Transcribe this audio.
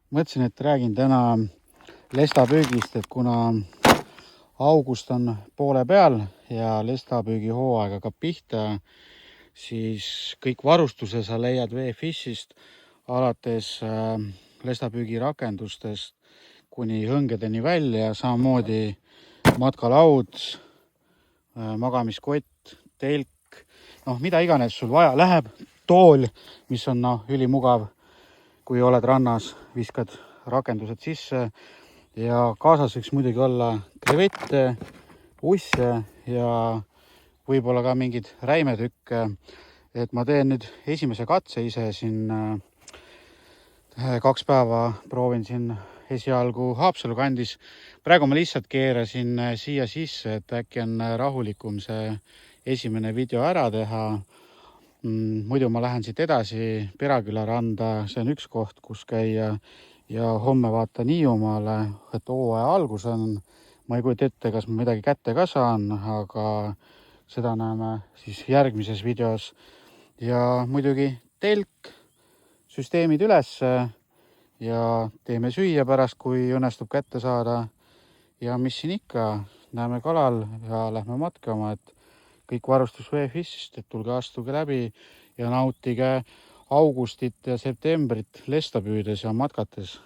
Mõtlesin, et räägin täna lestapüügist, et kuna august on poole peal ja lestapüügi hooaeg hakkab pihta, siis kõik varustuse sa leiad Veefishist alates lestapüügirakendustest kuni hõngedeni välja, samamoodi matkalaud, magamiskott, telk, mida iganes sul vaja läheb, tool, mis on ülimugav, kui oled rannas, viskad rakendused sisse ja kaasas võiks muidugi olla krevette, usse ja võib-olla ka mingid räimetükke. Et ma teen nüüd esimese katse ise siin 2 päeva proovin siin esialgu Haapsalu kandis. Praegu ma lihtsalt keerasin siia sisse, et äkki on rahulikum see esimene video ära teha. Muidu ma lähen siit edasi Peraküla randa, see on üks koht, kus käia ja homme vaatan Hiiumaale, et hooaja algus on. Ma ei kujuta ette, kas ma midagi kätte ka saan, aga seda näeme siis järgmises videos. Ja muidugi telk, süsteemid üles ja teeme süüa pärast, kui õnnestub kätte saada. Ja mis siin ikka, näeme kalal ja lähme matkama, et kõik varustus Veefishist, et tulge astuge läbi ja nautige augustit ja septembrit lesta püüdes ja matkates.